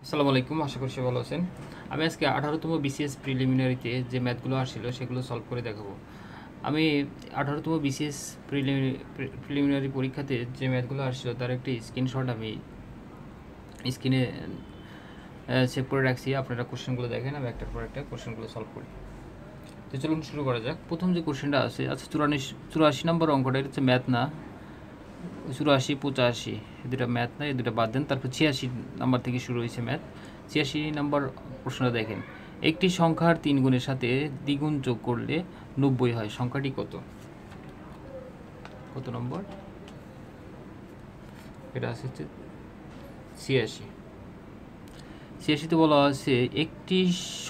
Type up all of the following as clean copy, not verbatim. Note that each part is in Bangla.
আসসালামু আলাইকুম, আশা করি সবাই ভালো আছেন। আমি আজকে 18তম বিসিএস প্রিলিমিনারিতে যে ম্যাথগুলো আসছিল সেগুলো সলভ করে দেখাবো। আমি 18তম বিসিএস প্রিলিমিনারি পরীক্ষাতে যে ম্যাথগুলো আসছিল তার একটি স্ক্রিনশট আমি স্ক্রিনে সেভ করে রাখছি। আপনারা কোশ্চেনগুলো দেখেন, আমি একটার পর একটা কোশ্চেনগুলো সলভ করি। তো চলুন শুরু করা যাক। প্রথম যে কোশ্চেনটা আছে, আচ্ছা 84 নম্বর অঙ্কটা, এটা হচ্ছে ম্যাথ না। 84, 85 এ দুটো ম্যাথ না, এই দুটো বাদ দেন। তারপর 86 নাম্বার থেকে শুরু হয়েছে ম্যাথ। 86 নম্বর প্রশ্নটা দেখেন, একটি সংখ্যার 3 গুণের সাথে দ্বিগুণ যোগ করলে 90 হয়, সংখ্যাটি কত? কত নম্বর? এটা আছে হচ্ছে 86। 86তে বলা আছে একটি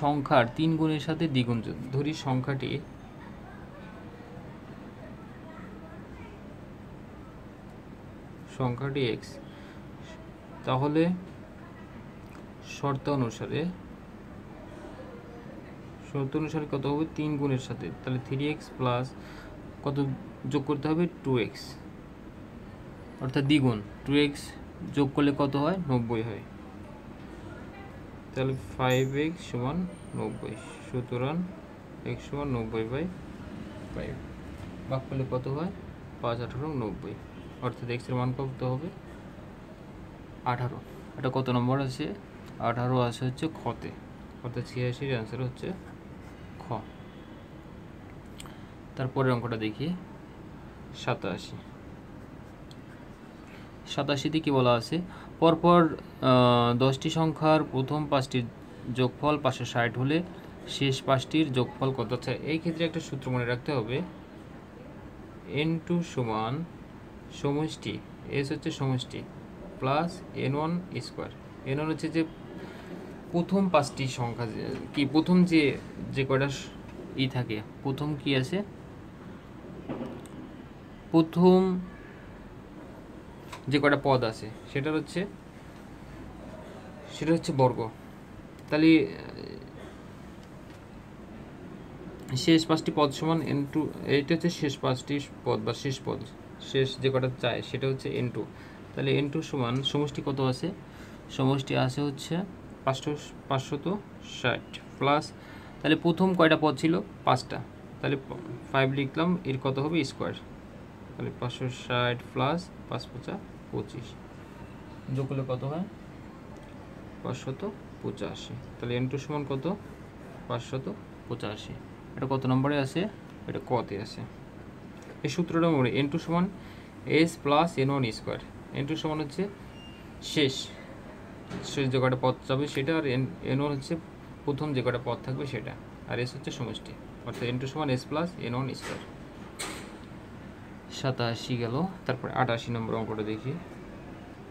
সংখ্যার 3 গুণের সাথে দ্বিগুণ যোগ। ধরি সংখ্যাটি এক্স, তাহলে শর্ত অনুসারে কত হবে? 3 গুণের সাথে, তাহলে 3x প্লাস কত যোগ করতে হবে? 2x, অর্থাৎ দ্বিগুণ। 2x যোগ করলে কত হয়? 90 হয়। তাহলে 5x সমান 90, সুতরাং x সমান 90/5। ভাগ করলে কত হয়? 5 18 90, অর্থাৎ x এর মান কত হবে? 18। এটা কত নম্বর আছে? 18 আছে হচ্ছে খতে, অর্থাৎ 86-এর অ্যান্সার হচ্ছে খ। তারপরের অঙ্কটা দেখি 87। 87তে কি বলা আছে? পরপর 10টি সংখ্যার প্রথম 5টির যোগফল 560 হলে শেষ 5টির যোগফল কত? আচ্ছা, এই ক্ষেত্রে একটা সূত্র মনে রাখতে হবে। n2 সমান সমষ্টি, s হচ্ছে সমষ্টি, প্লাস n1 স্কোয়ার। n1 হচ্ছে যে প্রথম 5টি সংখ্যা, কি প্রথম যে কয়টা থাকে, প্রথম কি আছে? প্রথম যে কয়টা পদ আছে সেটা হচ্ছে বর্গ। তাহলে শেষ 5টি পদ সমান n2, এইটা হচ্ছে শেষ 5টি পদ বা শেষ পদ, শেষ যে কটা চায় সেটা হচ্ছে n2। তাহলে n2 সমান সমষ্টি কত আছে? সমষ্টি আছে হচ্ছে 560 প্লাস, তাহলে প্রথম কয়টা পদ ছিল? 5টা, তাহলে 5 লিখলাম, এর কত হবে? স্কোয়ার। তাহলে 560 প্লাস 5 5 25, যোগ করলে কত হয়? 585। তাহলে n2 সমান কত? 585। এটা কত নম্বরে আছে? এটা কতে আছে। এই সূত্রটা মনে, n2 সমান s plus n1 square. n2 সমান হচ্ছে শেষ যে কটা পদ যাবে সেটা, আর n1 হচ্ছে প্রথম যে কটা পদ থাকবে সেটা, আর s হচ্ছে সমষ্টি, অর্থাৎ n2 সমান s প্লাস n1 স্কোয়ার। 87 গেল। তারপরে 88 নম্বর অঙ্কটা দেখি।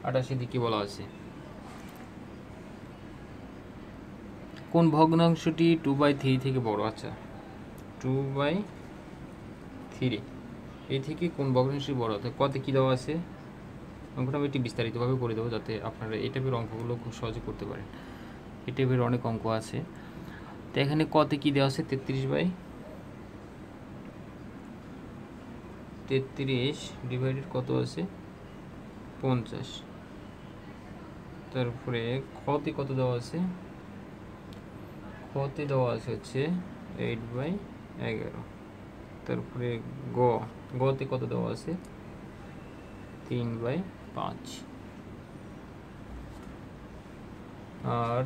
88 দিকে বলা আছে কোন ভগ্নাংশটি 2/3 থেকে বড়? আচ্ছা, 2/3 এই থেকে কোন ভগ্নাংশটি বড়? অর্থাৎ কতে কী দেওয়া আছে? অঙ্কটা আমি একটু বিস্তারিতভাবে করে দেবো যাতে আপনারা এই টাইপের অঙ্কগুলো খুব সহজে করতে পারেন। এই টাইপের অনেক অঙ্ক আছে। তো এখানে কতে কী দেওয়া আছে? 33 ডিভাইডেড কত আছে? 50। তারপরে খতে কত দেওয়া আছে? খতে দেওয়া আছে হচ্ছে 8/11। তারপরে গতে কত দেওয়া আছে? 3/5। আর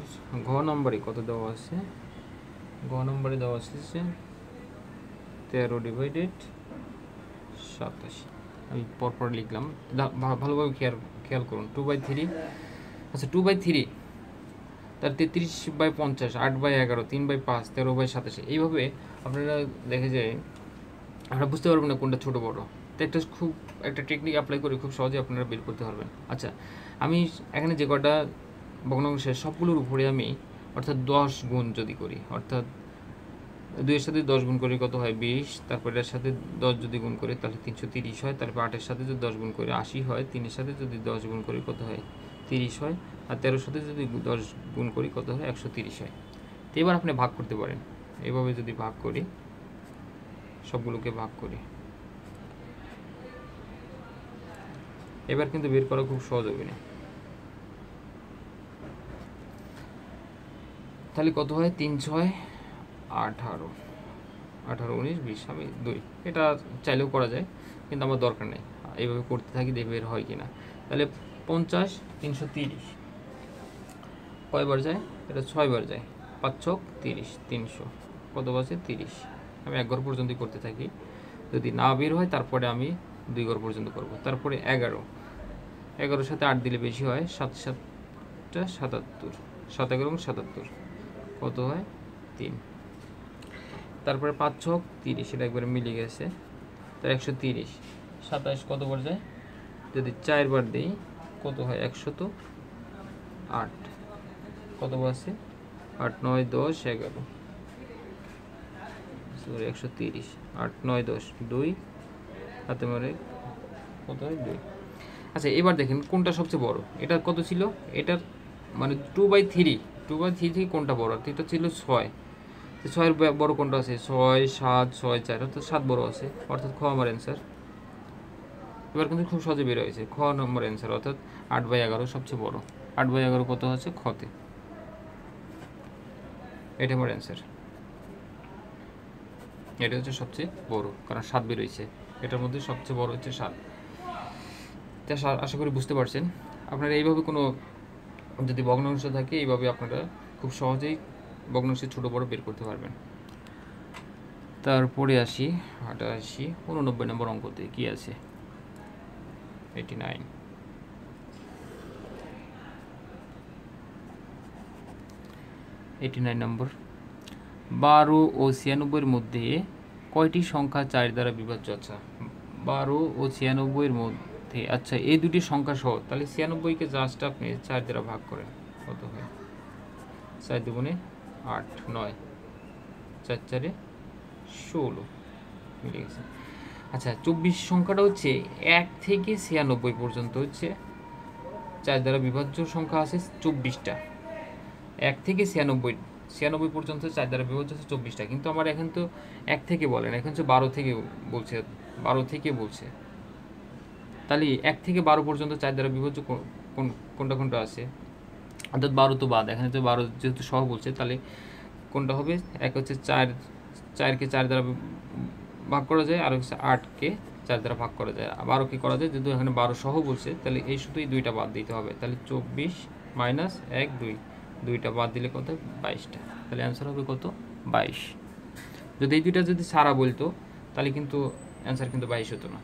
ঘ নম্বরে কত দেওয়া আছে? ঘ নম্বরে দেওয়া আছে 13 ডিভাইডেড 87। আমি পরপর লিখলাম, ভালোভাবে খেয়াল করুন। 2/3, আচ্ছা 2/3, তার 33/50, 8/11, 3/5, 13/87। এইভাবে আপনারা দেখে যায় আমরা বুঝতে পারবেন না কোনটা ছোটো বড়ো। তো একটা টেকনিক অ্যাপ্লাই করে খুব সহজে আপনারা বের করতে পারবেন। আচ্ছা, আমি এখানে যে কটা ভগ্নাংশের সবগুলোর উপরে আমি অর্থাৎ 10 গুণ যদি করি, অর্থাৎ 2-এর সাথে 10 গুণ করে কত হয়? 20। তারপর এর সাথে 10 যদি গুণ করে তাহলে 330 হয়। তারপর 8-এর সাথে যদি 10 গুণ করে 80 হয়। 3-এর সাথে যদি 10 গুণ করি কত হয়? 30 হয়। আর 13-এর সাথে যদি 10 গুণ করি কত হয়? 130 হয়। তো এবার আপনি ভাগ করতে পারেন। এভাবে যদি ভাগ করি, সবগুলোকে ভাগ করি, এবার কিন্তু বের করা খুব সহজ হবে না। তাহলে কত হয় 3 6 18 18 19 20 আমি 2, এটা চাইলেও করা যায় কিন্তু আমার দরকার নেই, এইভাবে করতে থাকি দেখবে এর হয় কিনা। তাহলে 50 330 কয়বার যায়, এটা 6 বার যায়, 5 ছক 30, 300 কত বাজে 30। আমি 1 ঘর পর্যন্তই করতে থাকি, যদি না বের হয় তারপরে আমি 2 ঘর পর্যন্ত করব। তারপরে 11, 11 সাথে 8 দিলে বেশি হয়, 7 7টা 77, 7 11 77 কত হয় 3। তারপরে 5 ছক 30, এটা একবারে মিলে গেছে, তো 130। 27 কতবার যায়, যদি 4 বার দিই কত হয় 108, কত আছে 8 9 10 11, সরি 130, 8 9 10 2 হাতে মারে কত হয় 2। আচ্ছা এবার দেখেন কোনটা সবচেয়ে বড়, এটা কত ছিল, এটার মানে 2/3, 2/3 থেকে কোনটা বড়, এটা ছিল 6, 6-এর বড় কোনটা আছে, 6 7 6 4, অর্থাৎ 7 বড় আছে, অর্থাৎ খ আমার অ্যান্সার। এবার কিন্তু খুব সহজে বের হয়েছে, খ নম্বর অ্যান্সার, অর্থাৎ 8/11 সবচেয়ে বড়। 8/11 কত আছে খতে, এটা আমার অ্যান্সার। এটা হচ্ছে সবচেয়ে বড়, কারণ 7 বের হয়েছে, এটার মধ্যে সবচেয়ে বড় হচ্ছে 7। তা আশা করি বুঝতে পারছেন। আপনারা এইভাবে কোনো যদি ভগ্নাংশ থাকে এইভাবে আপনারা খুব সহজেই ভগ্নাংশের ছোটো বড় বের করতে পারবেন। তারপরে আসি 88 89 নম্বর অঙ্কতে কি আছে, 89 নম্বর। 12 ও 96-এর মধ্যে কয়টি সংখ্যা 4 দ্বারা বিভাজ্য? আচ্ছা 12 ও 96-এর মধ্যে, আচ্ছা এই দুটি সংখ্যা সহ, তাহলে 96-কে জাস্ট আপনি 4 দ্বারা ভাগ করেন, কত হয় 4 দুগুণে 8 9 4 4 16 মিলে গেছে। আচ্ছা 24 সংখ্যাটা হচ্ছে 1 থেকে 96 পর্যন্ত হচ্ছে 4 দ্বারা বিভাজ্য সংখ্যা আছে 24টা, 1 থেকে 96 পর্যন্ত 4 দ্বারা বিভাজ্য আছে 24টা, কিন্তু আমার এখন তো 1 থেকে বলেন, এখন হচ্ছে 12 থেকে বলছে, 12 থেকে বলছে, তাহলে 1 থেকে 12 পর্যন্ত 4 দ্বারা বিভাজ্য কোনটা কোনটা আছে, অর্থাৎ 12 তো বাদ, এখানে তো 12 যেহেতু সহ বলছে, তাহলে কোনটা হবে, এক হচ্ছে 4কে 4 দ্বারা ভাগ করা যায়, আর হচ্ছে 8কে 4 দ্বারা ভাগ করা যায়, 12কে করা যায়, যেহেতু এখানে 12 সহ বলছে, তাহলে এই শুধুই 2টা বাদ দিতে হবে, তাহলে 24 মাইনাস 1 2, 2টা বাদ দিলে কত 22টা, তাহলে অ্যান্সার হবে কত 22। যদি এই দুইটা যদি সারা বলতো তাহলে কিন্তু অ্যান্সার কিন্তু 22 হতো না,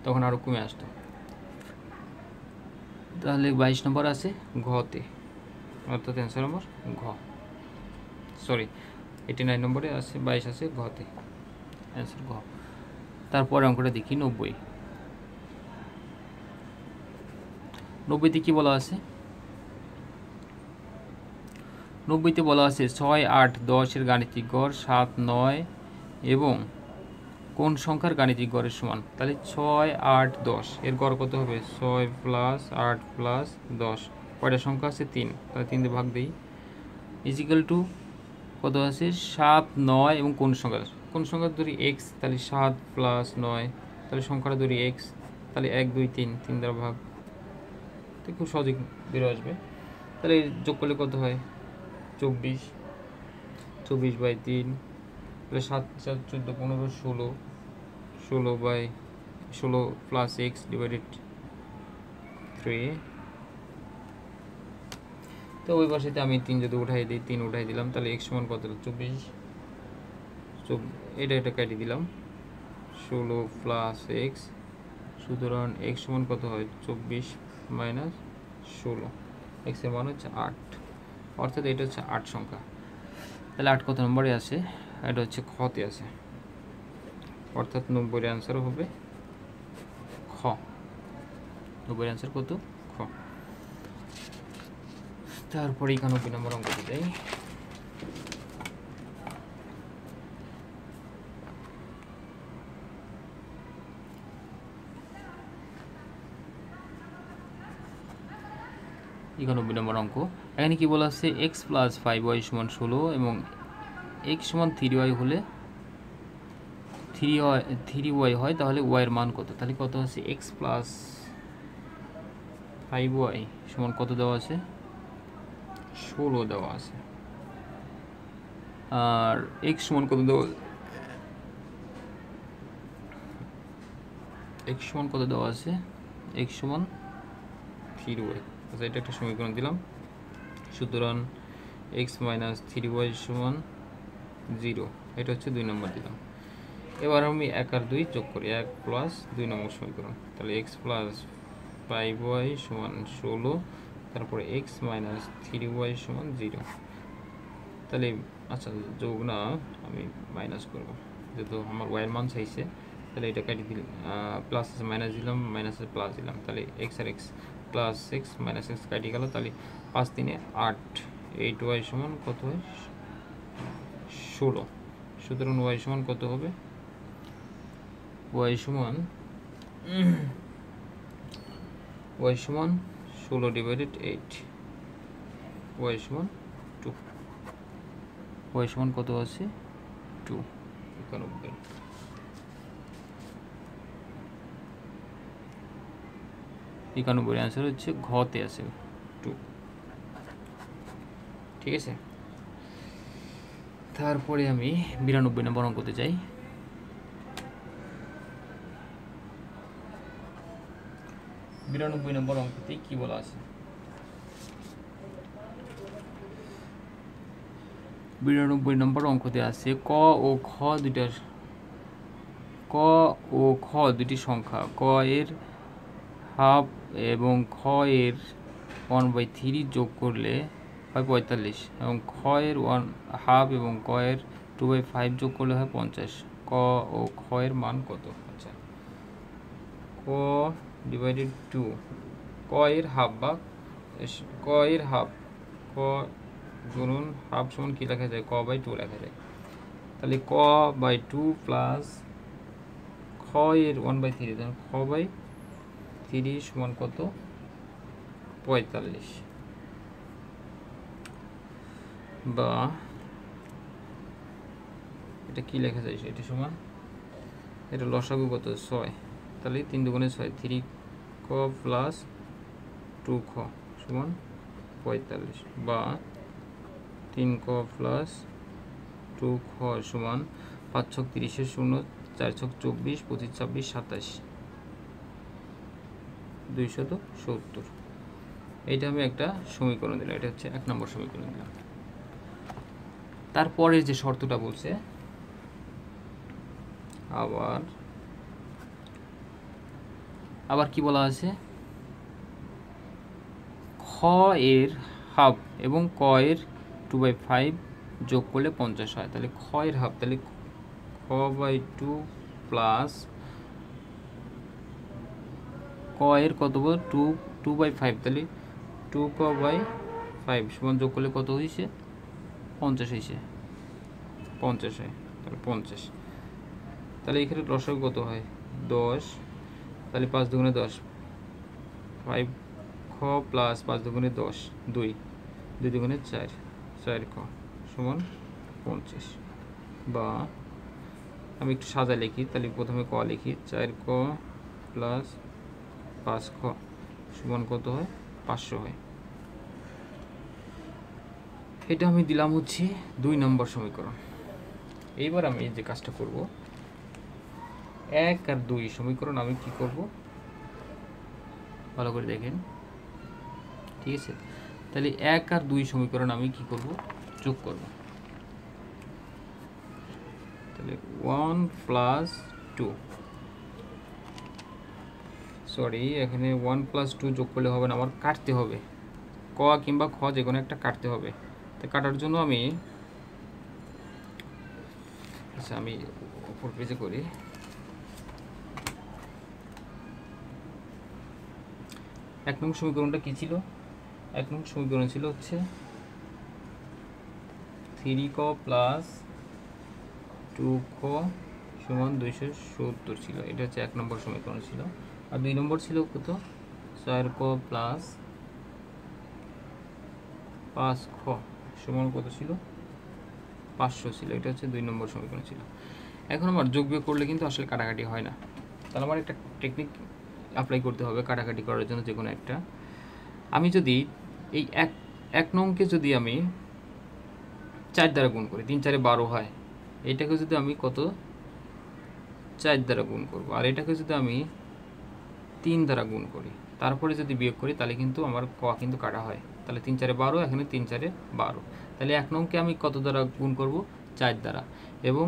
তখন আরও কমে আসতো। তাহলে 22 নম্বর আছে ঘতে, অর্থাৎ অ্যান্সার নম্বর ঘ, সরি 89 নম্বরে আছে 22 আছে ঘতে, অ্যান্সার ঘ। তারপরে অঙ্কটা দেখি 90। 90তে কী বলা আছে, 90তে বলা আছে 6 8 10-এর গাণিতিক গড় 7 9 এবং কোন সংখ্যার গাণিতিক গড়ের সমান, তাহলে 6 8 10 এর গড় কত হবে 6 প্লাস 8 প্লাস 10, কয়টা সংখ্যা আছে 3, তাহলে 3 দিয়ে ভাগ দিই, ইজিক্যাল টু কত আছে 7 9 এবং কোন সংখ্যা ধরি x, তাহলে 7 প্লাস 9, তাহলে সংখ্যাটা ধরি x, তাহলে 1 2 3, 3 দ্বারা ভাগ, তো খুব সহজে বেরো আসবে। তাহলে যোগ করলে কত হয় 24, 24/3, তাহলে 7 7 14 15 16, 16/16 প্লাস x ডিভাইডেড 3। তো ওই পাশেতে আমি 3 যদি উঠাই দিই, 3 উঠাই দিলাম, তাহলে x সমান কত 24, এটা কেটে দিলাম 16 প্লাস x, সুতরাং x সমান কত হয় 24 মাইনাস 16, x এর মান হচ্ছে 8, অর্থাৎ এটা হচ্ছে 8 সংখ্যা। তাহলে 8 কত নম্বরে আছে, এটা হচ্ছে খতে আছে, অর্থাৎ 90-এর অ্যান্সারও হবে খ, 90-এর অ্যান্সার কত খ। তারপরে 91 নম্বর অঙ্কটি যাই। একানব্বই নম্বর অঙ্ক, এখানে কি বলা আছে x প্লাস 5y সমান 16 এবং x সমান 3y হলে 3y হয়, তাহলে y এর মান কত, তাহলে কত আছে x প্লাস 5y সমান কত দেওয়া আছে 16 দেওয়া আছে। আর x সমান কত দেওয়া, x সমান কত দেওয়া আছে, x সমান 3y। আচ্ছা, এটা একটা সমীকরণ দিলাম। সুতরাং x মাইনাস 3y সমান 0, এটা হচ্ছে 2 নম্বর দিলাম। এবার আমি 1 আর 2 যোগ করি, 1 প্লাস 2 নম্বর সমীকরণ, তাহলে x প্লাস 5y সমান 16, তারপরে x মাইনাস 3y সমান 0। তাহলে আচ্ছা, যোগ না, আমি মাইনাস করব, যেহেতু আমার y এর মান চাইছে। তাহলে এটা কাটি দিলাম, প্লাস আছে মাইনাস দিলাম, মাইনাস আছে প্লাস দিলাম, তাহলে x আর x প্লাস 6 মাইনাস 6 কাটি গেল, তাহলে 5 3 8, 8y সমান কত হয়, 16। সুতরাং y সমান কত হবে, y সমান 16 ডিভাইডেড 8, y সমান 2। y সমান কত আছে, 2। 91 অ্যান্সার হচ্ছে ঘতে আছে 2। ঠিক আছে, তারপরে আমি 92 নম্বর অঙ্কতে যাই। 92 নম্বর অঙ্কতে কি বলা আছে, 92 নম্বর অঙ্কতে আছে ক ও খ দুটি সংখ্যা, ক এর হাফ এবং খ এর 1/3 যোগ করলে হয় 45, এবং খ এর হাফ এবং ক এর 2/5 যোগ করলে হয় 50। ক ও খ এর মান কত? আচ্ছা, ক ডিভাইডেড 2, ক এর হাফ বা ক এর হাফ, ক গুণন হাফ সমান কি লেখা যায়, ক বাই 2 লেখা যায়। তাহলে ক বাই 2 প্লাস খ এর 1/3, তাহলে খ বাই 3 সমান কত, 45। বা এটা কি লেখা যায়, এটা সমান, এটা লসাগু কত, 6। তাহলে 3 দুগুণে 6, 3 খ প্লাস 2 খ সমান 45, বা 3 খ প্লাস 2 খ সমান 5 ছক 30 0, 4 ছক 24, 25 26 27, 270। এইটা আমি একটা সমীকরণ দিলাম, এটা হচ্ছে 1 নম্বর সমীকরণ দিলাম। তারপরে যে শর্তটা বলছে, আবার কি বলা আছে, খ এর হাফ এবং ক এর 2/5 যোগ করলে 50 হয়। তাহলে খ এর হাফ, তাহলে খ বাই 2 প্লাস ক এর কত বল, 2/5, তাহলে 2 ক বাই 5 সমান যোগ করলে কত হয়েছে, 50 হয়েছে, 50 হয়, তাহলে 50। তাহলে এখানে লসাগু কত হয়, 10। তাহলে 5 দুগুণে 10, 5 খ প্লাস 5 দুগুণে 10, 2 দুগুণে 4, 4 খ সমান 50। বা আমি একটু সাজা লিখি, তাহলে প্রথমে ক লিখি, 4 ক প্লাস 5 খ সমান কত হয়, 500 হয়। এটা আমি দিলাম হচ্ছে 2 নম্বর সমীকরণ। এইবার আমি যে কাজটা করব, 1 আর 2 সমীকরণ আমি কি করব, ভালো করে দেখেন। ঠিক আছে, তাহলে 1 আর 2 সমীকরণ আমি কি করব, যোগ করব। তাহলে 1 প্লাস 2, সরি এখানে 1 প্লাস 2 যোগ করলে হবে না, আমার কাটতে হবে, ক কিংবা খ যে কোনো একটা কাটতে হবে। তো কাটার জন্য আমি, আচ্ছা আমি উপর পেজে করি। 1 নং সমীকরণটা কি ছিল, 1 নং সমীকরণ ছিল হচ্ছে 3 ক প্লাস 2 খ সমান 270 ছিল, এটা হচ্ছে 1 নম্বর সমীকরণ ছিল। আর 2 নম্বর ছিল কত, 4 ক প্লাস 5 খ সমান কত ছিল, 500 ছিল, এটা হচ্ছে 2 নম্বর সমীকরণ ছিল। এখন আমার যোগ বিয়োগ করলে কিন্তু আসলে কাটাকাটি হয় না, তাহলে আমার একটা টেকনিক অ্যাপ্লাই করতে হবে কাটাকাটি করার জন্য, যে কোনো একটা। আমি যদি এই 1 নংকে যদি আমি 4 দ্বারা গুণ করি, 3 4 12 হয়, এটাকে যদি আমি কত 4 দ্বারা গুণ করব, আর এটাকে যদি আমি 3 দ্বারা গুণ করি, তারপরে যদি বিয়োগ করি, তাহলে কিন্তু আমার ক কিন্তু কাটা হয়। তাহলে 3 4 12, এখানে 3 4 12। তাহলে 1 নংকে আমি কত দ্বারা গুণ করব? 4 দ্বারা। এবং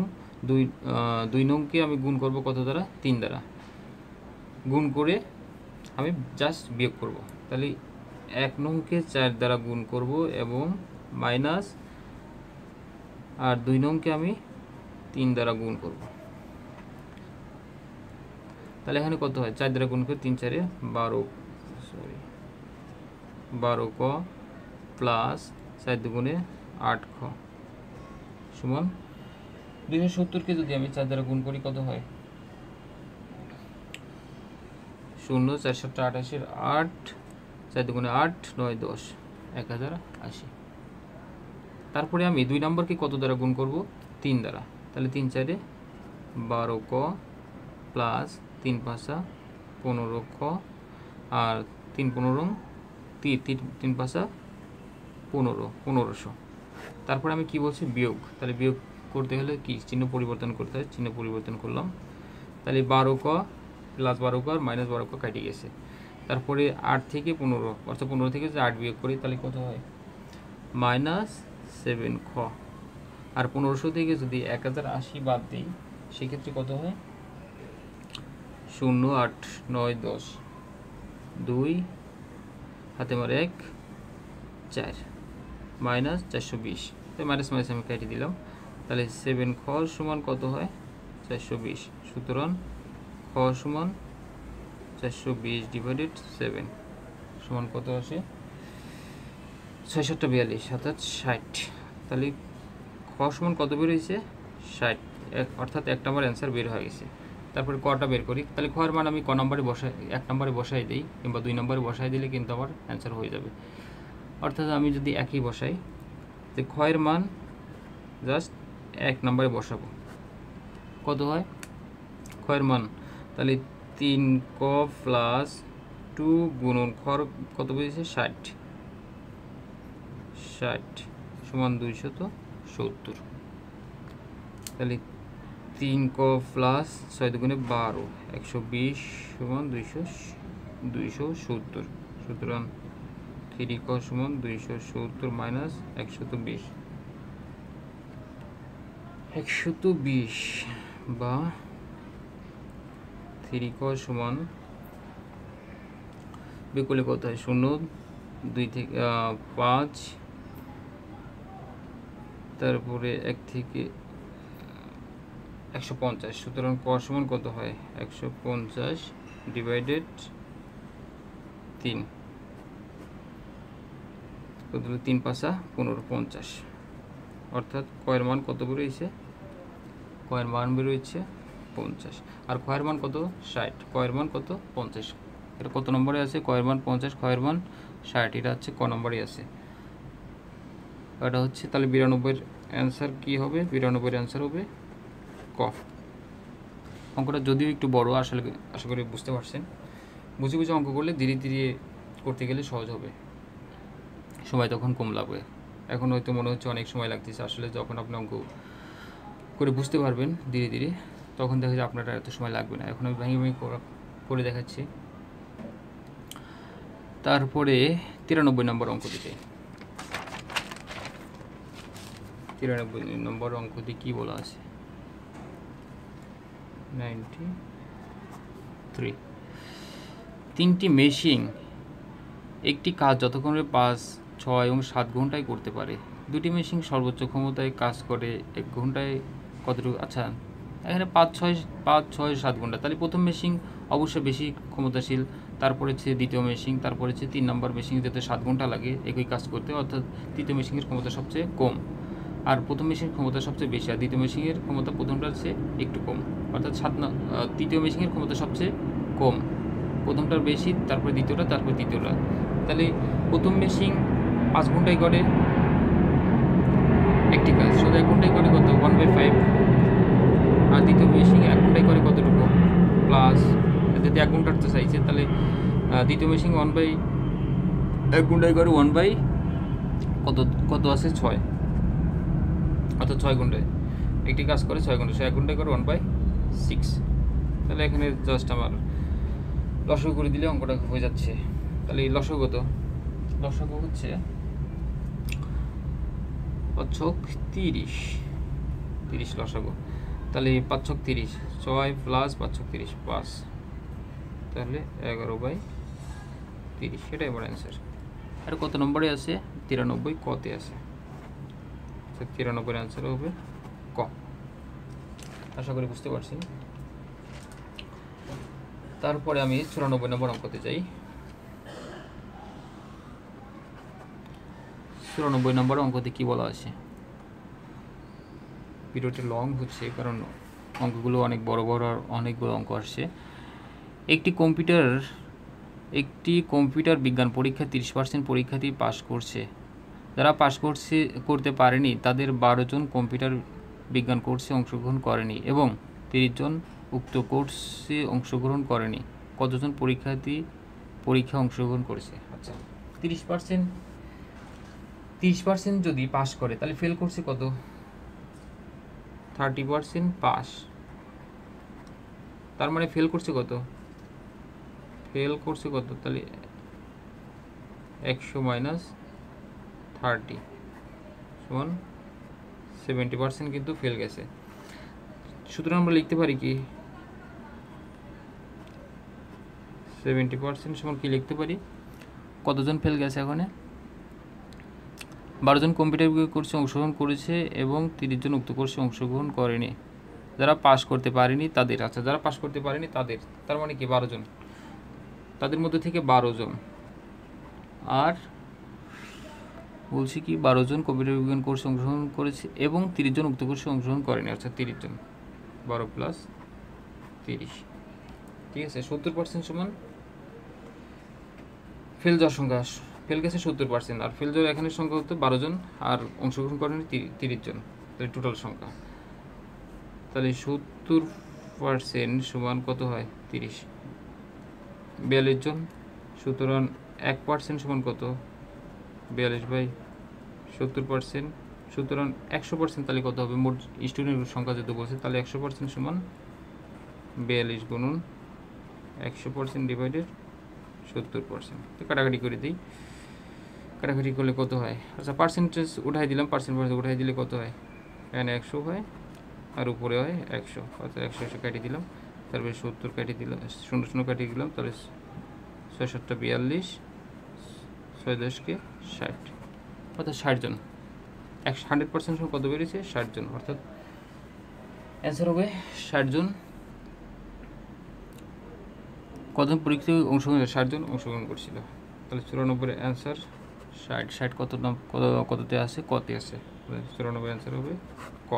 2 নংকে আমি গুণ করব কত দ্বারা? 3 দ্বারা। গুণ করে আমি জাস্ট বিয়োগ করব। তাহলে 1 নংকে 4 দ্বারা গুণ করব এবং মাইনাস, আর 2 নংকে আমি 3 দ্বারা গুণ করব। তাহলে এখানে কত হয়? 4 দ্বারা গুণ করে 3 4 12 ক প্লাস 4 দুগুণে 8 খ সমান 270কে যদি আমি 4 দ্বারা গুণ করি কত হয়? 0 4 7 88 8, 4 দুগুণে 8, 9 10, 1080। তারপরে আমি 2 নম্বরকে কত দ্বারা গুণ করব? 3 দ্বারা। তাহলে 3 4 12 ক প্লাস 3 5 15 খ, আর 3 15 3 5 15 1500। তারপরে আমি কি বলছি? বিয়োগ। তাহলে বিয়োগ করতে হলে কি চিহ্ন পরিবর্তন করতে হয়? চিহ্ন পরিবর্তন করলাম। তাহলে 12 ক প্লাস 12 ক আর মাইনাস 12 ক কেটে গেছে। তারপরে 8 থেকে 15, অর্থাৎ 15 থেকে যদি 8 বিয়োগ করি তাহলে কত হয়? মাইনাস 7 খ। আর 1500 থেকে যদি 1080 বাদ দিই সেক্ষেত্রে কত হয়? 0 8 9 10, 2 হাতে মার 1 4, মাইনাস 420। তাই মাইনাস মাইনাস আমি কেটে দিলাম। তাহলে 7 খ সমান কত হয়? 420। সুতরাং খ সমান 420 ডিভাইডেড 7 সমান কত আসে? 6 7 42, অর্থাৎ 60। তাহলে খ সমান কত বের হয়েছে? 60, অর্থাৎ 1 নম্বর অ্যান্সার বের হয়ে গেছে। তারপরে কটা বের করি। তাহলে খয়ের মান আমি ক নম্বরে বসাই, 1 নম্বরে বসাই দিই কিংবা 2 নম্বরে বসাই দিলে কিন্তু আমার অ্যান্সার হয়ে যাবে। অর্থাৎ আমি যদি একই বসাই, যে খয়ের মান জাস্ট 1 নম্বরে বসাবো, কত হয় খয়ের মান? তাহলে 3 ক প্লাস 2 গুণন খর কত বেরিয়েছে? 60 সমান 270। তাহলে 3 ক প্লাস 6 দুগুণে 12, 120 সমান 270। সুতরাং 3 ক সমান 270 মাইনাস 120 বা 3 ক সমান বিকলে কত হয়? 0 2 থেকে 5, তারপরে 1 থেকে 150। সুতরাং ক সমান কত হয়? 150 ডিভাইডেড 3, কত হলো? 3 5 15 50। অর্থাৎ কয়ের মান কত বেরোইছে? কয়ের মান বেরোইছে 50। আর কয়ের মান কত? 60। কয়ের মান কত? 50। এটা কত নম্বরে আছে? কয়ের মান 50, কয়ের মান 60। এটা হচ্ছে ক নম্বরে আছে। এটা হচ্ছে তাহলে 92-এর অ্যান্সার কি হবে? 92-এর অ্যান্সার হবে ক। অঙ্কটা যদিও একটু বড়, আসলে আশা করি বুঝতে পারছেন। বুঝে বুঝে অঙ্ক করলে ধীরে ধীরে করতে গেলে সহজ হবে, সময় তখন কম লাগবে। এখন হয়তো মনে হচ্ছে অনেক সময় লাগতেছে, আসলে যখন আপনি অঙ্ক করে বুঝতে পারবেন ধীরে ধীরে, তখন দেখা যায় আপনার এত সময় লাগবে না। এখন আমি ভেঙে ভেঙে করে দেখাচ্ছি। তারপরে 93 নম্বর অঙ্ক দিতে, 93 নম্বর অঙ্কটি কি বলা আছে? 93, 3টি মেশিন একটি কাজ যতক্ষণে 5, 6 এবং 7 ঘন্টায় করতে পারে। 2টি মেশিন সর্বোচ্চ ক্ষমতায় কাজ করে 1 ঘন্টায় কতটুকু? আচ্ছা, এখানে 5 6 7 ঘন্টা। তাহলে প্রথম মেশিন অবশ্যই বেশি ক্ষমতাশীল, তারপরে হচ্ছে দ্বিতীয় মেশিন, তারপরে হচ্ছে 3 নম্বর মেশিন, যাতে 7 ঘন্টা লাগে একই কাজ করতে। অর্থাৎ তৃতীয় মেশিনের ক্ষমতা সবচেয়ে কম, আর প্রথম মেশিনের ক্ষমতা সবচেয়ে বেশি, আর দ্বিতীয় মেশিনের ক্ষমতা প্রথমটার চেয়ে একটু কম। অর্থাৎ তৃতীয় মেশিনের ক্ষমতা সবচেয়ে কম, প্রথমটার বেশি, তারপরে দ্বিতীয়টা, তারপরে তৃতীয়টা। তাহলে প্রথম মেশিন 5 ঘন্টায় করে একটি কাজ, শুধু 1 ঘন্টায় করে কত? 1/5। আর দ্বিতীয় মেশিন 1 ঘন্টায় করে কতটুকু? প্লাস, যদি 1 ঘন্টার তো চাইছে, তাহলে দ্বিতীয় মেশিন 1 ঘন্টায় করে 1/5, কত কত আছে 6, অর্থাৎ 6 ঘন্টায় একটি কাজ করে 6 ঘন্টা, 1 ঘন্টায় করে 1/6। তাহলে এখানে জাস্ট আমার লসাগু করে দিলে অঙ্কটা হয়ে যাচ্ছে। তাহলে এই লসাগু কত? লসাগু হচ্ছে 5 30 লসাগু। তাহলে 5 30, 6 প্লাস 5 30 5, তাহলে 11/30, সেটাই আমার অ্যান্সার। আর কত নম্বরে আছে? 93 কতে আছে। 93 অ্যান্সার হবে ক। আশা করি বুঝতে পারছি। তারপরে আমি 94 নম্বর অঙ্কতে যাই। 94 নম্বর অঙ্কতে কি বলা আছে? ভিডিওটি লং হচ্ছে কারণ অঙ্কগুলো অনেক বড় বড় আর অনেকগুলো অঙ্ক আসছে। একটি কম্পিউটার বিজ্ঞান পরীক্ষা 30% পরীক্ষার্থী পাস করছে। যারা পাস করতে পারেনি তাদের 12 জন কম্পিউটার বিজ্ঞান কোর্সে অংশগ্রহণ করেনি এবং 30 জন উক্ত কোর্সে অংশগ্রহণ করেনি। কতজন পরীক্ষার্থী পরীক্ষা অংশগ্রহণ করেছে? আচ্ছা, 30% যদি পাস করে তাহলে ফেল করছে কত? 30% পাস, তার মানে ফেল করছে কত? তাহলে 100 মাইনাস 30 সমান 70% কিন্তু ফেল গেছে। সুতরাং আমরা লিখতে পারি কি 70% সমান কি লিখতে পারি? কতজন ফেল গেছে? এখানে 12 জন কম্পিউটার কোর্সে অংশগ্রহণ করেছে এবং 30 জন উক্ত কোর্সে অংশগ্রহণ করেনি। যারা পাস করতে পারেনি তাদের, আচ্ছা যারা পাস করতে পারেনি তাদের, তার মানে কি 12 জন, তাদের মধ্যে থেকে 12 জন। আর বলছি কি 12 জন কম্পিউটার বিজ্ঞান কোর্সে অংশগ্রহণ করেছে এবং 30 জন উক্ত কোর্সে অংশগ্রহণ করেনি। আচ্ছা 30 জন, 12 প্লাস 30, ঠিক আছে। 70% সমান ফেল যাওয়ার সংখ্যা, ফেল গেছে 70%, আর ফেল যাওয়ার এখানের সংখ্যা হতো 12 জন আর অংশগ্রহণ করেনি 30 জন, তাহলে টোটাল সংখ্যা। তাহলে 70% সমান কত হয়? 30, 42 জন। সুতরাং 1% সমান কত? 42/70%। সুতরাং 100% তাহলে কত হবে? মোট স্টুডেন্টের সংখ্যা যেহেতু বলছে, তাহলে 100% সমান 42 গুণন 100% ডিভাইডেড 70%। তো কাটাকাটি করে দিই, কাটাকাটি করলে কত হয়? আচ্ছা পার্সেন্টেজ উঠাই দিলাম, পার্সেন্ট উঠাই দিলে কত হয়? এখানে 100 হয় আর উপরে হয় 100, অর্থাৎ 100 কাটিয়ে দিলাম, তারপরে 70 কাটিয়ে দিলাম, 0 কাটিয়ে দিলাম, তাহলে 6 7 42, 6 10 কে 60, অর্থাৎ 60 জন। 100% কত বেরিয়েছে? 60 জন, অর্থাৎ অ্যান্সার হবে 60 জন। কতজন পরীক্ষায় অংশগ্রহণ? 60 জন অংশগ্রহণ করছিল। তাহলে 94 অ্যান্সার 60। 60 কততে আছে? কতে আছে। 94 অ্যান্সার হবে ক।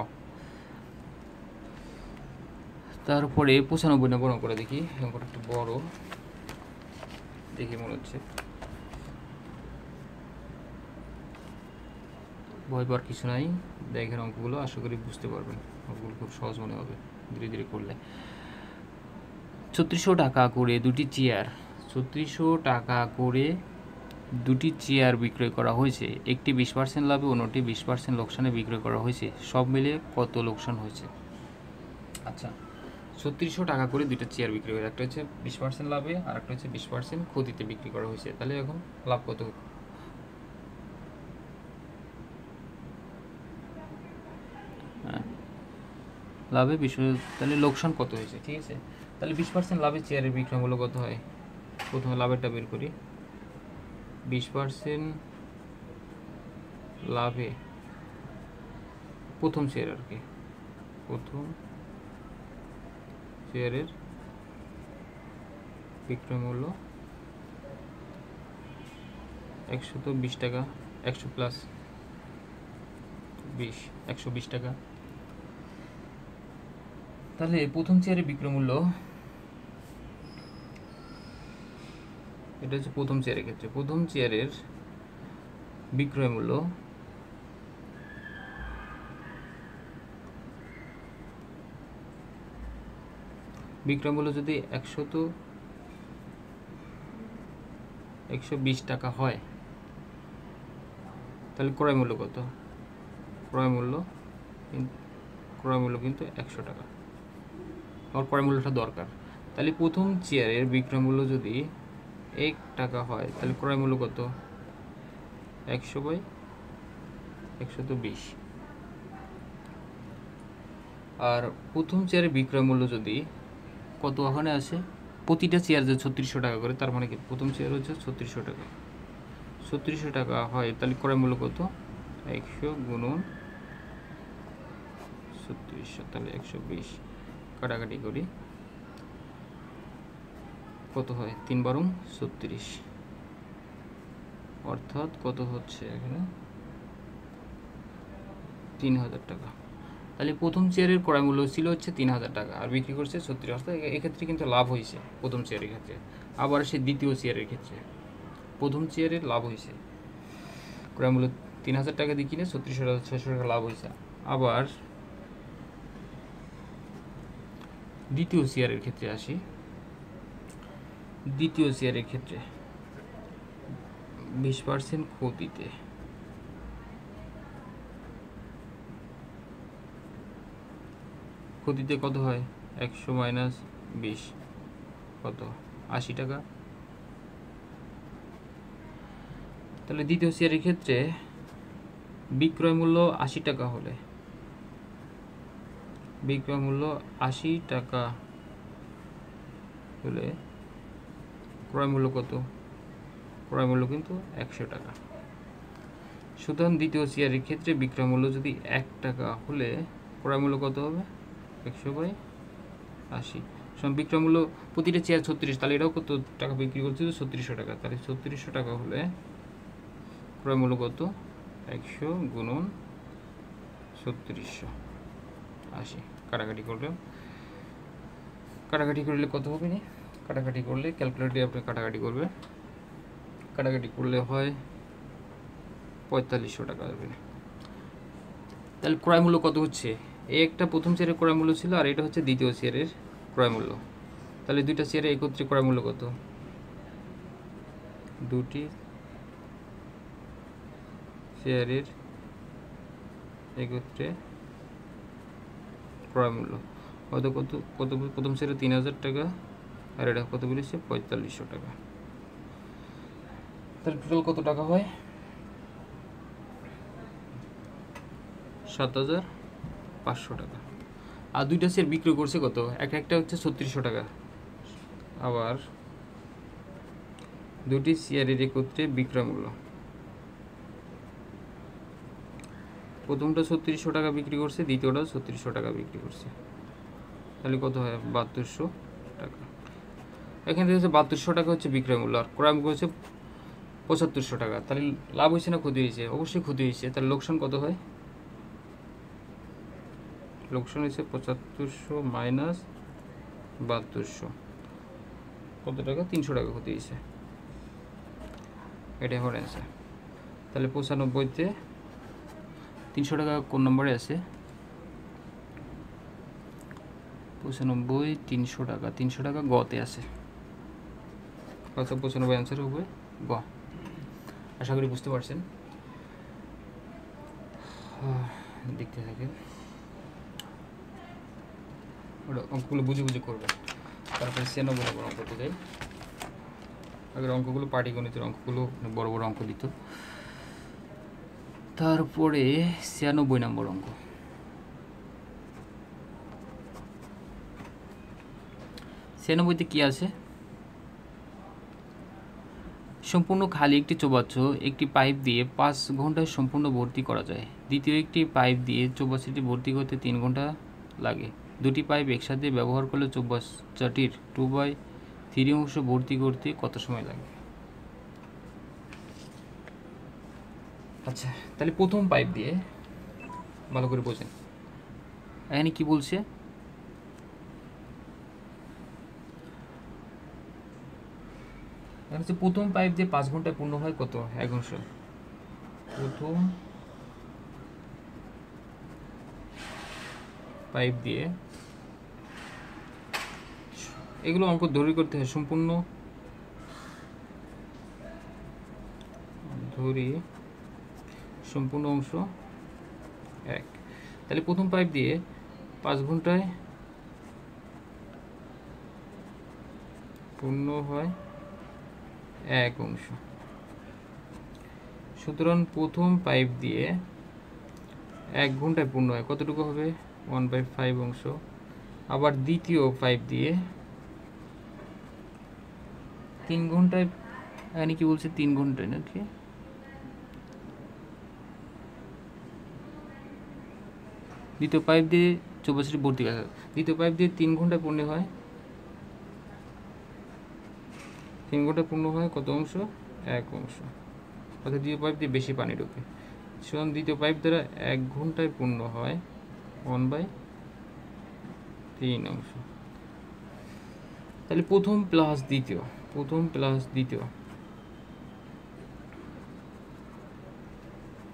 তারপরে 95 নম্বর অঙ্কটা দেখি। অঙ্কটা একটু বড় দেখি মনে হচ্ছে, ভয় পাওয়ার কিছু নাই। দেখেন অঙ্কগুলো, আশা করি বুঝতে পারবেন। অঙ্কগুলো খুব সহজ মনে হবে ধীরে ধীরে করলে। 3600 টাকা করে দুটি চেয়ার, 3600 টাকা করে দুটি চেয়ার বিক্রয় করা হয়েছে। একটি 20% লাভে, অন্যটি 20% লোকসানে বিক্রয় করা হয়েছে। সব মিলে কত লোকসান হয়েছে? আচ্ছা 3600 টাকা করে দুইটা চেয়ার বিক্রি করে, একটা হচ্ছে 20% লাভে আর একটা হচ্ছে 20% ক্ষতিতে বিক্রি করা হয়েছে। তাহলে এখন লাভ কত? লাভে 20, তাহলে লোকসান কত হয়েছে? ঠিক আছে, তাহলে 20% লাভে চেয়ারের বিক্রয় মূল্য কত হয়? প্রথমে লাভেরটা বের করি। 20% লাভে প্রথম চেয়ার আর কি, প্রথম চেয়ারের বিক্রয় মূল্য 120 টাকা, 100 প্লাস 20, 120 টাকা। তাহলে প্রথম চেয়ারের বিক্রয় মূল্য, এটা হচ্ছে প্রথম চেয়ারের ক্ষেত্রে, প্রথম চেয়ারের বিক্রয় মূল্য যদি 120 টাকা হয়, তাহলে ক্রয় মূল্য কত? ক্রয় মূল্য কিন্তু 100 টাকা। আমার ক্রয় মূল্যটা দরকার। তাহলে প্রথম চেয়ারের বিক্রয় মূল্য যদি 1 টাকা হয় তাহলে ক্রয় মূল্য কত? 100/120। আর প্রথম চেয়ারের বিক্রয় মূল্য যদি কত ওখানে আসে, প্রতিটা চেয়ার যে 3600 টাকা করে, তার মানে কি প্রথম চেয়ার হচ্ছে 3600 টাকা। 3600 টাকা হয় তাহলে ক্রয় মূল্য কত? 100 গুণন 3600, তাহলে 120। কাটাকাটি করি, কত হয়? 3 বারং 36, অর্থাৎ কত হচ্ছে এখানে? 3000 টাকা। তাহলে প্রথম চেয়ারের ক্রয় মূল্য ছিল হচ্ছে 3000 টাকা আর বিক্রি করছে 36, অর্থাৎ এক্ষেত্রে কিন্তু লাভ হয়েছে প্রথম চেয়ারের ক্ষেত্রে। আবার সে দ্বিতীয় চেয়ারের ক্ষেত্রে প্রথম চেয়ারের লাভ হয়েছে, ক্রয় মূল্য 3000 টাকা দিয়ে কিনে 3600 টাকা লাভ হয়েছে। আবার দ্বিতীয় চেয়ারের ক্ষেত্রে আসি। দ্বিতীয় চেয়ারের ক্ষেত্রে 20% ক্ষতিতে কত হয়? 100 - 20 কত? 80 টাকা। তাহলে দ্বিতীয় শেয়ারের ক্ষেত্রে বিক্রয় মূল্য 80 টাকা হলে, বিক্রয় মূল্য 80 টাকা হলে ক্রয় মূল্য কত? ক্রয় মূল্য কিন্তু 100 টাকা। সুতরাং দ্বিতীয় শেয়ারের ক্ষেত্রে বিক্রয় মূল্য যদি 1 টাকা হলে ক্রয় মূল্য কত হবে? 100/80। বিক্রয় মূল্য প্রতিটা চেয়ার 36, তাহলে এটাও কত টাকা বিক্রি করছে? 3600 টাকা। তাহলে 3600 টাকা হলে ক্রয় মূল্য কত? 100 গুণন 3680। কাটাকাটি করলে কত হবে? কাটাকাটি করলে ক্যালকুলেটরে আপনি কাটাকাটি করবে, কাটাকাটি করলে হয় 4500 টাকা হবে। তাহলে ক্রয় মূল্য কত হচ্ছে? এই একটা প্রথম শেয়ারের ক্রয় মূল্য ছিল আর এটা হচ্ছে দ্বিতীয় শেয়ারের ক্রয় মূল্য। তাহলে দুইটা শেয়ারের একত্রে ক্রয় মূল্য কত? দুটি শেয়ারের একত্রে ক্রয় মূল্য কত? প্রথম শেয়ারে 3000 টাকা আর এটা কত বলেছে? 4500 টাকা। তাহলে টোটাল কত টাকা হয়? 7500 টাকা। আর দুইটা শেয়ার বিক্রি করছে কত? একটা হচ্ছে 3600 টাকা। আবার দুটি শেয়ারের একত্রে বিক্রয় মূল্য, প্রথমটা 3600 টাকা বিক্রি করছে, দ্বিতীয়টা 3600 টাকা বিক্রি করছে। তাহলে কত হয়? 7200 টাকা। এখান থেকে হচ্ছে 7200 টাকা হচ্ছে বিক্রয় মূল্য আর ক্রয় মূল্য হচ্ছে 7500 টাকা। তাহলে লাভ হয়েছে না ক্ষতি হয়েছে? অবশ্যই ক্ষতি হয়েছে। তাহলে লোকসান কত হয়? লোকসান হয়েছে 7500 মাইনাস 7200, কত টাকা? 300 টাকা ক্ষতি হয়েছে। এটাই আমার অ্যান্সার। তাহলে 95-তে 300 টাকা কোন নম্বরে আছে? 95 300 টাকা, 300 টাকা গতে আছে। কত? 95 অ্যান্সার হবে গ। আশা করি বুঝতে পারছেন। দেখতে থাকেন, ওটা অঙ্কগুলো বুঝে বুঝে করবেন। তারপরে 96 নম্বর অঙ্ক করতে যাই। আগের অঙ্কগুলো পাটিগণিতের অঙ্কগুলো বড় বড় অঙ্ক দিত। তারপরে 96 নম্বর অঙ্ক। 96-তে কি আছে? সম্পূর্ণ খালি একটি চৌবাচ্চ একটি পাইপ দিয়ে 5 ঘন্টায় সম্পূর্ণ ভর্তি করা যায়। দ্বিতীয় একটি পাইপ দিয়ে চৌবাচ্চাটি ভর্তি করতে 3 ঘন্টা লাগে। দুটি পাইপ একসাথে ব্যবহার করলে চৌবাচ্চাটির 2/3 অংশ ভর্তি করতে কত সময় লাগে? আচ্ছা, তাহলে প্রথম পাইপ দিয়ে ভালো করে বোঝেন। এখানে কি বলছে? প্রথম পাইপ দিয়ে 5 ঘন্টায় পূর্ণ হয় কত? 1 অংশ। প্রথম পাইপ দিয়ে, এগুলো অঙ্ক ধরে করতে হয়। সম্পূর্ণ সম্পূর্ণ অংশ 1। তাহলে প্রথম পাইপ দিয়ে 5 ঘন্টায় পূর্ণ হয় 1 অংশ। সুতরাং প্রথম পাইপ দিয়ে 1 ঘন্টায় পূর্ণ হয় কতটুকু হবে 1/5 অংশ। আবার দ্বিতীয় পাইপ দিয়ে 3 ঘন্টায়, এখানে কি বলছে 3 ঘন্টায় নাকি, দ্বিতীয় পাইপ দিয়ে 84 ভর্তি আছে, দ্বিতীয় পাইপ দিয়ে 3 ঘন্টায় পূর্ণ হয় 3 ঘন্টায় পূর্ণ হয় কত অংশ 1 অংশ, অর্থাৎ দ্বিতীয় পাইপ দিয়ে বেশি পানি ঢোকে। সুতরাং দ্বিতীয় পাইপ দ্বারা 1 ঘন্টায় পূর্ণ হয় 1/3 অংশ। তাহলে প্রথম প্লাস দ্বিতীয়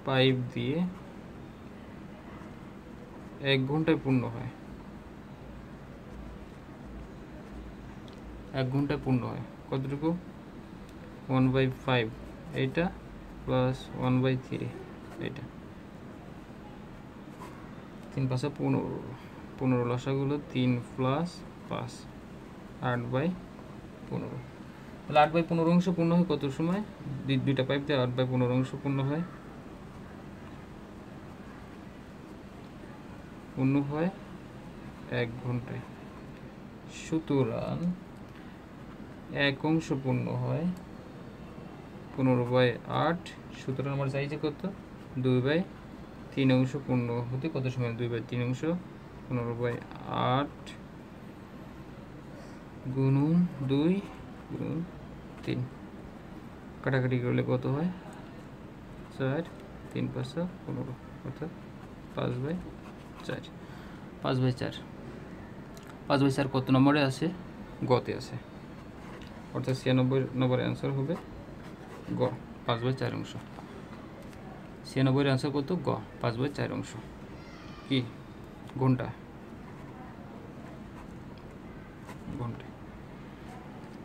পাইপ দিয়ে 1 ঘন্টায় পূর্ণ হয়, 1 ঘন্টায় পূর্ণ হয় কতটুকু 1/5 এইটা প্লাস 1/3 এইটা, 3 5 15, 15 লসাগুলো 3 প্লাস 5 8/15। তাহলে 8/15 অংশ পূর্ণ হয় কত সময়, দুইটা পাইপ দিয়ে 8/15 অংশ পূর্ণ হয় 1 ঘন্টায়। সুতরাং 1 অংশ পূর্ণ হয় 15/8। সুতরাং আমার চাইছে কত 2/3 অংশ পূর্ণ হতে কত সময় 2/3 অংশ 15/8 গুণন 2 গুণন 3, কাটাকাটি করলে কত হয় 4, 3 5 15, অর্থাৎ 5/4। 5/4 কত নম্বরে আছে গতে আছে, অর্থাৎ 96 নম্বরের অ্যান্সার হবে গ 5/4 অংশ। 96 অ্যান্সার কত গ 5/4 অংশ। কি ঘন্টা, ঘন্টা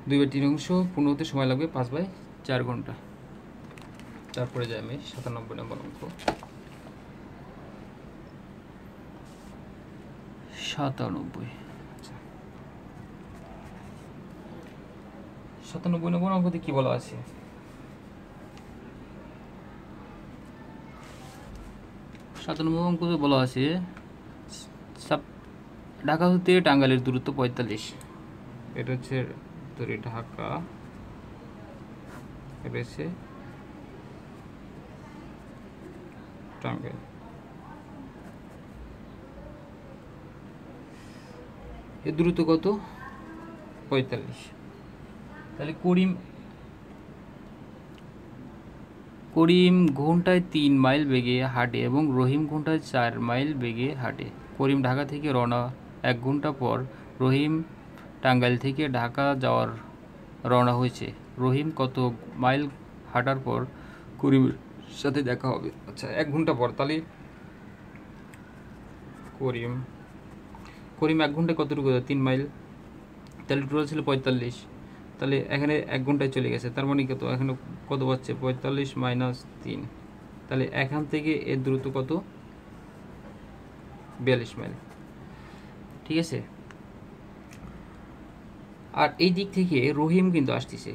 2/3 অংশ পূর্ণ হতে সময় লাগবে 5/4 ঘন্টা। তারপরে যাই আমি 97 নম্বর অঙ্ক। 97, আচ্ছা 97 নম্বর অঙ্কতে কি বলা আছে, অঙ্কতে বলা আছে ঢাকা হতে টাঙ্গাইলের দূরত্ব 45। এটা হচ্ছে ঢাকা, এটা হচ্ছে টাঙ্গাইল। এর দূরত্ব কত 45। তাহলে করিম ঘন্টায় 3 মাইল বেগে হাঁটে এবং রহিম ঘন্টায় 4 মাইল বেগে হাঁটে। করিম ঢাকা থেকে রওনা 1 ঘন্টা পর, রহিম টাঙ্গাইল থেকে ঢাকা যাওয়ার রওনা হয়েছে। রহিম কত মাইল হাঁটার পর করিমের সাথে দেখা হবে। আচ্ছা 1 ঘন্টা পর, তাহলে করিম 1 ঘন্টায় কতটুকু 3 মাইল, তাহলে টোটাল ছিল 45, তাহলে এখানে 1 ঘন্টায় চলে গেছে, তার মানে কত এখানে কত পাচ্ছে 45 - 3, তাহলে এখান থেকে এর দূরত্ব কত 42 মাইল। ঠিক আছে, আর এই দিক থেকে রহিম কিন্তু আসতেছে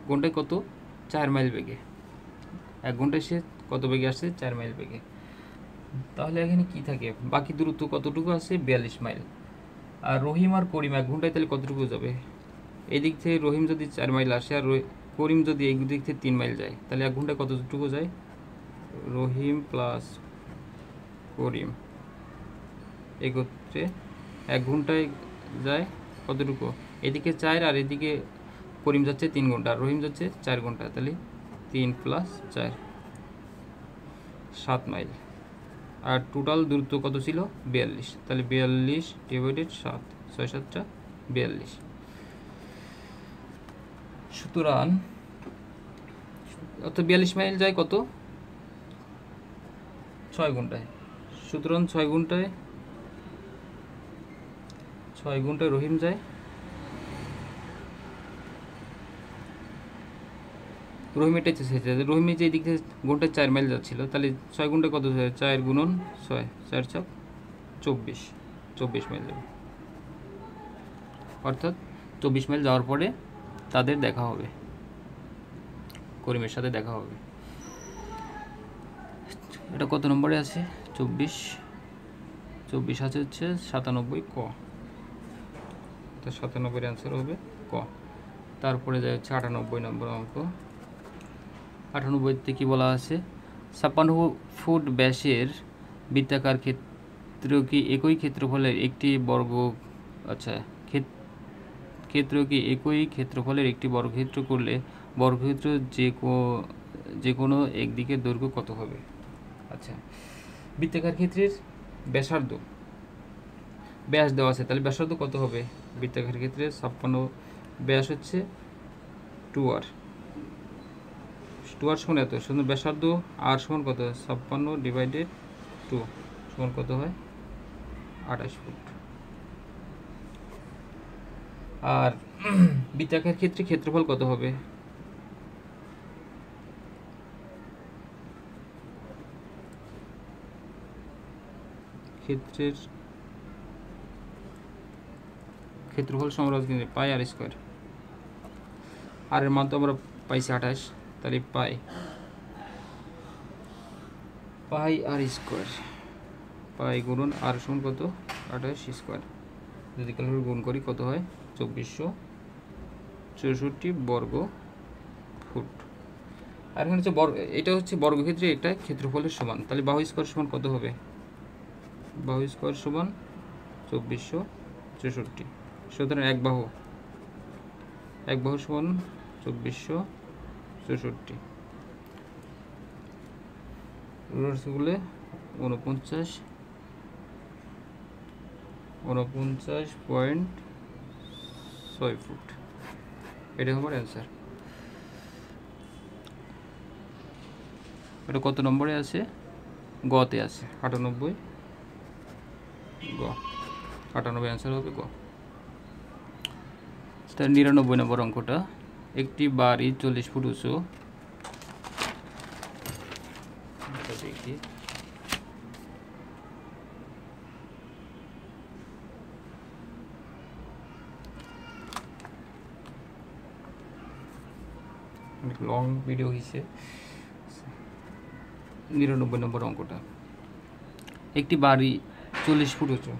ঘন্টায় কত 4 মাইল বেগে, 1 ঘন্টায় সে কত বেগে আসছে 4 মাইল বেগে। তাহলে এখানে কি থাকে বাকি দূরত্ব কতটুকু আছে 42 মাইল। আর রহিম আর করিম 1 ঘন্টায় তাহলে কতটুকু যাবে, এই দিক থেকে রহিম যদি 4 মাইল আসে আর করিম যদি এই দিক থেকে 3 মাইল যায়, তাহলে 1 ঘন্টায় কতটুকু যায়, রহিম প্লাস করিম একত্রে 1 ঘন্টায় যায় কতটুকু, এদিকে 4 আর এদিকে করিম যাচ্ছে 3 ঘন্টা, আর রহিম যাচ্ছে 4 ঘন্টা, তাহলে 3 + 4 7 মাইল। আর টোটাল দূরত্ব কত ছিল 42, তাহলে 42 / 7, 6 7 42। সুতরাং অর্থাৎ 42 মাইল যায় কত 6 ঘন্টায়। সুতরাং 6 ঘন্টায় রহিম যায় রহিমিটা চেয়েছে, রহিমি যে দিক থেকে গুণটা 4 মাইল যাচ্ছিল, তাহলে 6 গুণটা কত, 4 গুণন 6, 4 ছক 24, 24 মাইল যাবে। অর্থাৎ 24 মাইল যাওয়ার পরে তাদের দেখা হবে, করিমের সাথে দেখা হবে। এটা কত নম্বরে আছে? 24, 24 আছে হচ্ছে 97 ক, তো 97 অ্যান্সার হবে ক। তারপরে যায় হচ্ছে 98 নম্বর অঙ্ক। 98তে কী বলা আছে? 56 ফুট ব্যাসের বৃত্তাকার ক্ষেত্র কি একই ক্ষেত্রফলের একটি বর্গ, আচ্ছা ক্ষেত্র কি একই ক্ষেত্রফলের একটি বর্গক্ষেত্র করলে বর্গক্ষেত্র যে কোনো একদিকের দৈর্ঘ্য কত হবে? আচ্ছা, বৃত্তাকার ক্ষেত্রের ব্যাসার্ধ, ব্যাস দেওয়া আছে, তাহলে ব্যাসার্ধ কত হবে? বৃত্তাকার ক্ষেত্রে 56 ব্যাস হচ্ছে 2r, 2r সমান এত, সুতরাং ব্যাসার্ধ r সমান কত? 56 ডিভাইডেড 2 সমান কত হয়? 28 ফুট। আর বৃত্তাকার ক্ষেত্রে ক্ষেত্রফল কত হবে? ক্ষেত্রের ক্ষেত্রফল সমান পাই আর স্কোয়ার, আর এর মান তো আমরা পাইছি 28, তাহলে পাই আর স্কোয়ার, পাই গুণন আর সমান কত? 28 স্কোয়ার, যদি ক্যালকুলেটর গুণ করি কত হয়? 2464 বর্গ ফুট। আর এখানে হচ্ছে এটা হচ্ছে বর্গক্ষেত্রে একটা ক্ষেত্রফলের সমান, তাহলে বাহু স্কোয়ার সমান কত হবে? বাহু স্কোয়ার সমান 2464, সুতরাং এক বাহু সমান 2464, গুলে 49.6 ফুট, এটা আমার অ্যান্সার। এটা কত নম্বরে আছে? গতে আছে, 98 গ, 98 অ্যান্সার হবে গ। 99 নম্বর অঙ্কটা, একটি বাড়ি 40 ফুট উঁচু, দেখি অনেক লং ভিডিও হয়েছে। 99 নম্বর অঙ্কটা, একটি বাড়ি 40 ফুট উঁচু,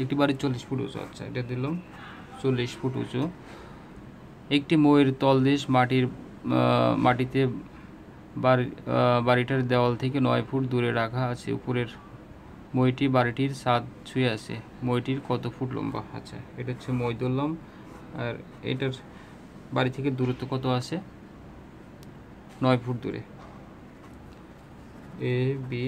একটি বাড়ি 40 ফুট উঁচু, আচ্ছা এটা দিলাম 40 ফুট উঁচু। একটি ময়ের তলদেশ মাটিতে বাড়িটার দেওয়াল থেকে 9 ফুট দূরে রাখা আছে। উপরের মইটি বাড়িটির ছাদ ছুঁয়ে আছে, মইটির কত ফুট লম্বা? আচ্ছা, এটা হচ্ছে মই ধরলাম, আর এটার বাড়ি থেকে দূরত্ব কত আছে? 9 ফুট দূরে, এ বি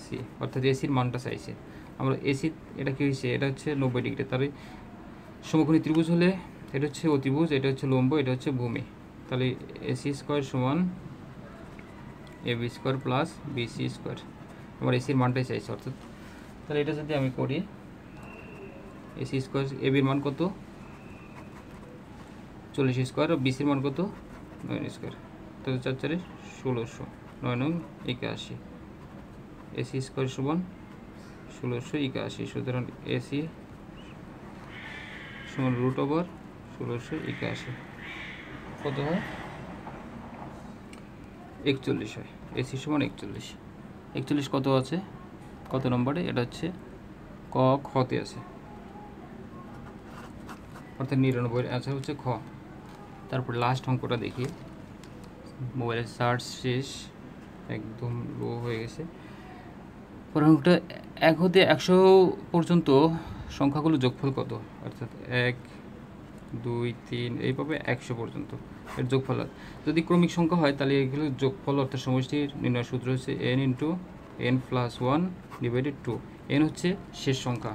সি, অর্থাৎ এসির মানটা চাইছে আমরা। এসি এটা কী হয়েছে? এটা হচ্ছে 90 ডিগ্রি, তাহলে সমকোণী ত্রিভুজ হলে এটা হচ্ছে অতিভুজ, এটা হচ্ছে লম্ব, এটা হচ্ছে ভূমি, তাহলে এসি স্কোয়ার সমান A B square plus BC square, আমার এসির মানটাই চাইছে। অর্থাৎ তাহলে এটা যদি আমি করি, এসি স্কোয়ার, এ বির মান কত? 40 স্কোয়ার, আর বিসির মান কত? 9 স্কোয়ার, তাহলে 4 4 1600, 9 9 81, এসি স্কোয়ার সমান 1681, সুতরাং এসি সমান √1681, কত হয়? 41 হয়, এসি সমান 41। 41 কত আছে? কত নম্বরে? এটা হচ্ছে ক, খতে আছে, অর্থাৎ 99 অ্যান্সার হচ্ছে খ। তারপর লাস্ট অঙ্কটা দেখি, মোবাইলের চার্জ শেষ, একদম লো হয়ে গেছে। পরের অঙ্কটা, 1 হতে 100 পর্যন্ত সংখ্যাগুলো যোগফল কত? অর্থাৎ 1 2 3 এইভাবে 100 পর্যন্ত এর যোগফল। যদি ক্রমিক সংখ্যা হয় তাহলে এগুলো যোগফল অর্থাৎ সমষ্টির নির্ণয় সূত্র হচ্ছে n × n + 1 / 2। n হচ্ছে শেষ সংখ্যা,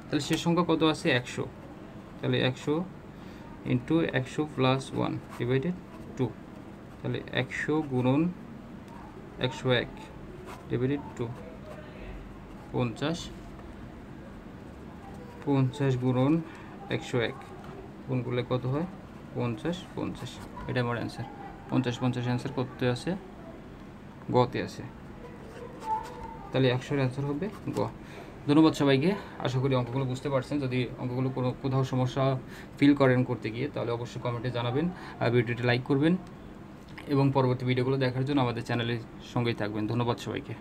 তাহলে শেষ সংখ্যা কত আছে? 100, তাহলে 100 × 100 + 1 / 2, তাহলে 100 গুণন 101 / 2, 50 গুণন 101 গুণ করলে কত হয়? 50 50, এটা আমার অ্যান্সার। 50 50 অ্যান্সার করতে আছে, গতে আছে, তাহলে 100-এর অ্যান্সার হবে গ। ধন্যবাদ সবাইকে, আশা করি অঙ্কগুলো বুঝতে পারছেন। যদি অঙ্কগুলো কোথাও সমস্যা ফিল করেন করতে গিয়ে, তাহলে অবশ্যই কমেন্টে জানাবেন, আর ভিডিওটি লাইক করবেন এবং পরবর্তী ভিডিওগুলো দেখার জন্য আমাদের চ্যানেলের সঙ্গেই থাকবেন। ধন্যবাদ সবাইকে।